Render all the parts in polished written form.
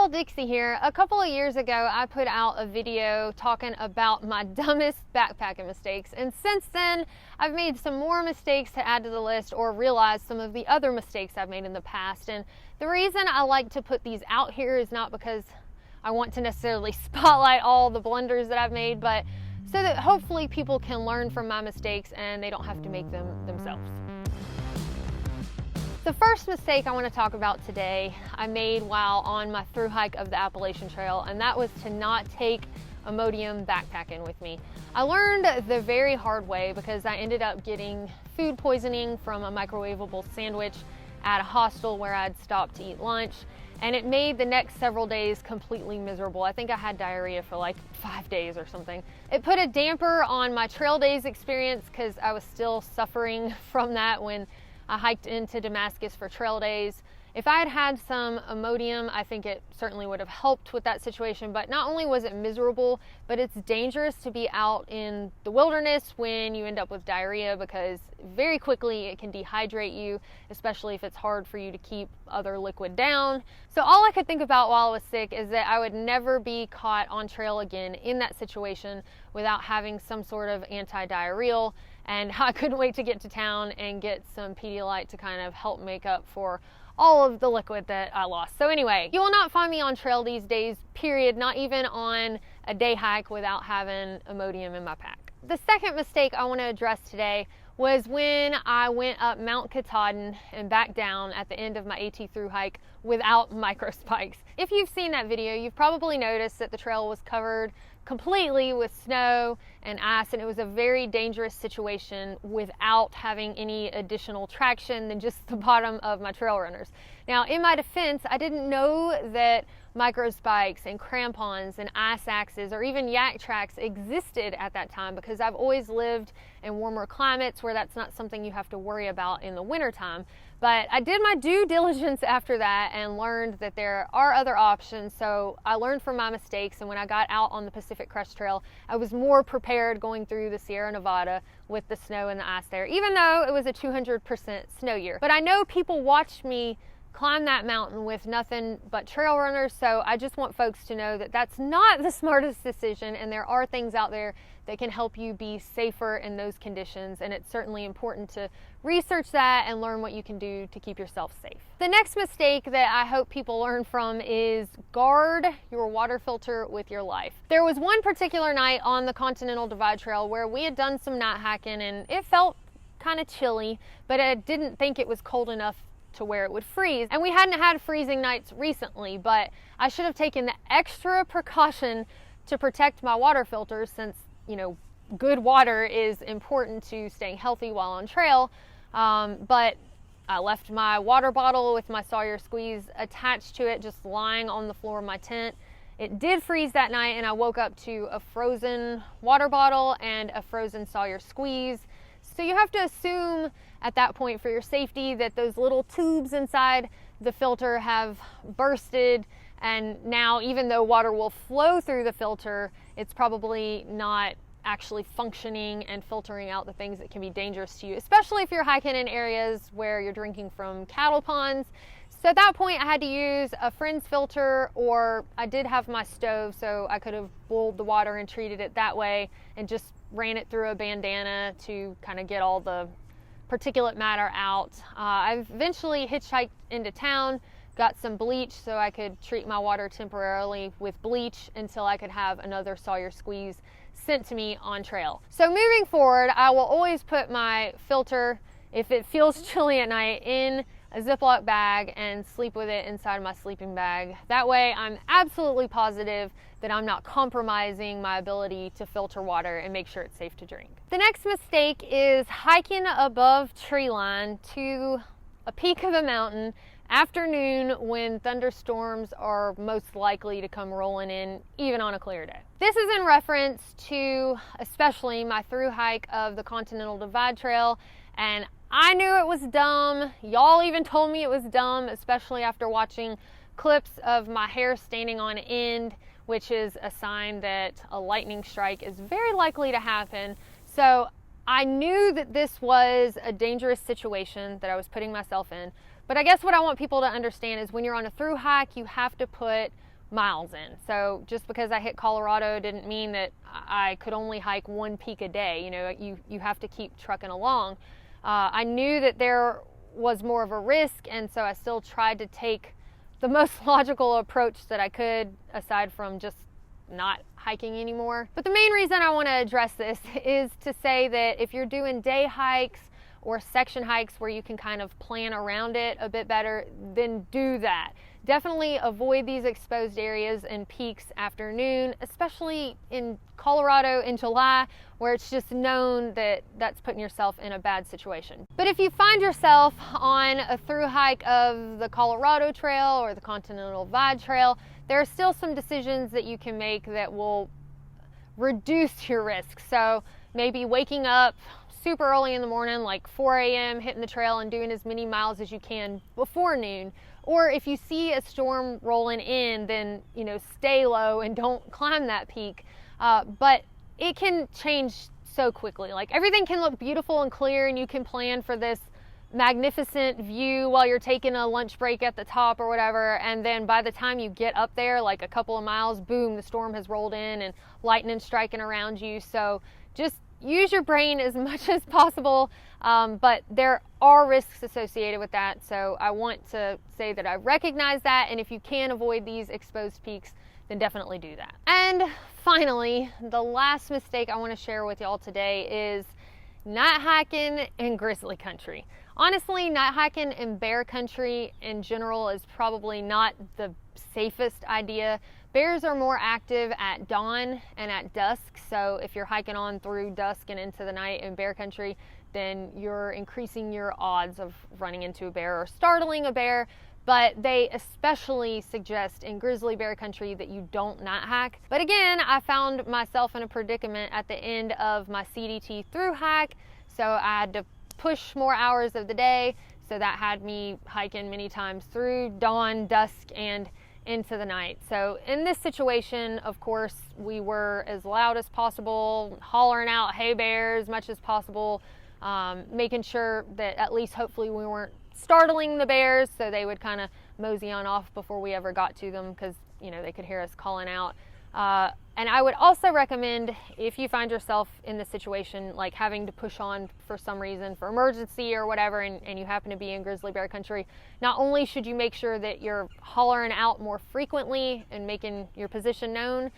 Dixie here. A couple of years ago, I put out a video talking about my dumbest backpacking mistakes, and since then, I've made some more mistakes to add to the list or realized some of the other mistakes I've made in the past. And the reason I like to put these out here is not because I want to necessarily spotlight all the blunders that I've made, but so that hopefully people can learn from my mistakes and they don't have to make them themselves. The first mistake I want to talk about today, I made while on my thru hike of the Appalachian Trail, and that was to not take Imodium backpacking with me. I learned the very hard way because I ended up getting food poisoning from a microwavable sandwich at a hostel where I'd stopped to eat lunch, and it made the next several days completely miserable. I think I had diarrhea for like 5 days or something. It put a damper on my trail days experience because I was still suffering from that when I hiked into Damascus for trail days. If I had had some Imodium, I think it certainly would have helped with that situation, but not only was it miserable, but it's dangerous to be out in the wilderness when you end up with diarrhea because very quickly it can dehydrate you, especially if it's hard for you to keep other liquid down. So all I could think about while I was sick is that I would never be caught on trail again in that situation without having some sort of anti-diarrheal, and I couldn't wait to get to town and get some Pedialyte to kind of help make up for all of the liquid that I lost. So anyway, you will not find me on trail these days, period, not even on a day hike without having Imodium in my pack. The second mistake I want to address today was when I went up Mount Katahdin and back down at the end of my AT thru hike without Microspikes. If you've seen that video, you've probably noticed that the trail was covered completely with snow and ice, and it was a very dangerous situation without having any additional traction than just the bottom of my trail runners. Now, in my defense, I didn't know that Microspikes and crampons and ice axes or even yak tracks existed at that time because I've always lived in warmer climates where that's not something you have to worry about in the wintertime. But I did my due diligence after that and learned that there are other options. So I learned from my mistakes, and when I got out on the Pacific Crest Trail, I was more prepared going through the Sierra Nevada with the snow and the ice there, even though it was a 200% snow year. But I know people watched me climb that mountain with nothing but trail runners, so I just want folks to know that that's not the smartest decision, and there are things out there that can help you be safer in those conditions, and it's certainly important to research that and learn what you can do to keep yourself safe. The next mistake that I hope people learn from is guard your water filter with your life. There was one particular night on the Continental Divide Trail where we had done some night hiking and it felt kind of chilly, but I didn't think it was cold enough to where it would freeze. And we hadn't had freezing nights recently, but I should have taken the extra precaution to protect my water filters since, you know, good water is important to staying healthy while on trail. But I left my water bottle with my Sawyer squeeze attached to it, just lying on the floor of my tent. It did freeze that night and I woke up to a frozen water bottle and a frozen Sawyer squeeze. So you have to assume at that point for your safety that those little tubes inside the filter have bursted, and now even though water will flow through the filter, it's probably not actually functioning and filtering out the things that can be dangerous to you, especially if you're hiking in areas where you're drinking from cattle ponds. So at that point I had to use a friend's filter, or I did have my stove so I could have boiled the water and treated it that way and just ran it through a bandana to kind of get all the particulate matter out. I eventually hitchhiked into town, got some bleach so I could treat my water temporarily with bleach until I could have another Sawyer squeeze sent to me on trail. So moving forward, I will always put my filter, if it feels chilly at night, in a Ziploc bag and sleep with it inside my sleeping bag. That way I'm absolutely positive that I'm not compromising my ability to filter water and make sure it's safe to drink. The next mistake is hiking above tree line to a peak of a mountain afternoon when thunderstorms are most likely to come rolling in, even on a clear day. This is in reference to especially my thru hike of the Continental Divide Trail, and I knew it was dumb. Y'all even told me it was dumb, especially after watching clips of my hair standing on end, which is a sign that a lightning strike is very likely to happen. So I knew that this was a dangerous situation that I was putting myself in. But I guess what I want people to understand is when you're on a thru hike, you have to put miles in. So just because I hit Colorado didn't mean that I could only hike one peak a day. You know, you have to keep trucking along. I knew that there was more of a risk, and so I still tried to take the most logical approach that I could, aside from just not hiking anymore. But the main reason I want to address this is to say that if you're doing day hikes or section hikes where you can kind of plan around it a bit better, then do that. Definitely avoid these exposed areas and peaks after noon, especially in Colorado in July, where it's just known that that's putting yourself in a bad situation. But if you find yourself on a through hike of the Colorado Trail or the Continental Divide Trail, there are still some decisions that you can make that will reduce your risk. So maybe waking up super early in the morning, like 4 a.m., hitting the trail and doing as many miles as you can before noon. Or if you see a storm rolling in, then, you know, stay low and don't climb that peak. But it can change so quickly. Like, everything can look beautiful and clear, and you can plan for this magnificent view while you're taking a lunch break at the top or whatever, and then by the time you get up there, like a couple of miles, boom, the storm has rolled in and lightning striking around you. So just use your brain as much as possible, but there are risks associated with that. So I want to say that I recognize that, and if you can avoid these exposed peaks, then definitely do that. And finally, the last mistake I want to share with y'all today is night hiking in grizzly country. Honestly, night hiking in bear country in general is probably not the safest idea. Bears are more active at dawn and at dusk, so if you're hiking on through dusk and into the night in bear country, then you're increasing your odds of running into a bear or startling a bear. But they especially suggest in grizzly bear country that you don't night hike. But again, I found myself in a predicament at the end of my CDT through hike, so I had to push more hours of the day, so that had me hiking many times through dawn, dusk, and into the night. So in this situation, of course, we were as loud as possible, hollering out "hey bear" as much as possible, making sure that at least hopefully we weren't startling the bears, so they would kind of mosey on off before we ever got to them, because, you know, they could hear us calling out. And I would also recommend, if you find yourself in this situation, like having to push on for some reason, for emergency or whatever, and you happen to be in grizzly bear country, not only should you make sure that you're hollering out more frequently and making your position known,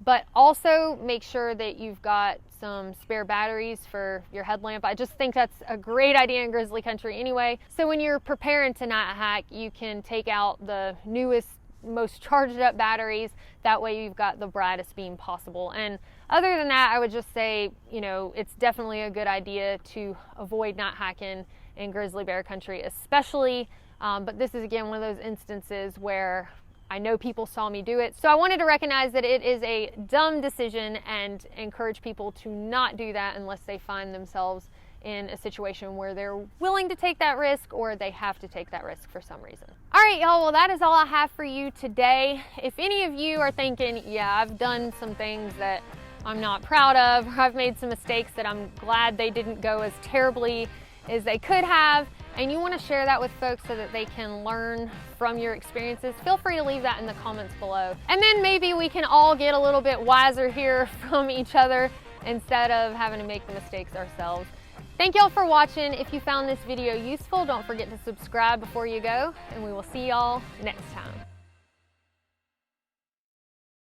but also make sure that you've got some spare batteries for your headlamp. I just think that's a great idea in grizzly country anyway. So when you're preparing to night hike, you can take out the newest, most charged up batteries. That way you've got the brightest beam possible. And other than that, I would just say, you know, it's definitely a good idea to avoid night hiking in grizzly bear country, especially, but this is again one of those instances where I know people saw me do it. So I wanted to recognize that it is a dumb decision and encourage people to not do that unless they find themselves in a situation where they're willing to take that risk, or they have to take that risk for some reason. All right, y'all, well, that is all I have for you today. If any of you are thinking, yeah, I've done some things that I'm not proud of, or I've made some mistakes that I'm glad they didn't go as terribly as they could have, and you want to share that with folks so that they can learn from your experiences, feel free to leave that in the comments below. And then maybe we can all get a little bit wiser here from each other instead of having to make the mistakes ourselves. Thank y'all for watching. If you found this video useful, don't forget to subscribe before you go, and we will see y'all next time.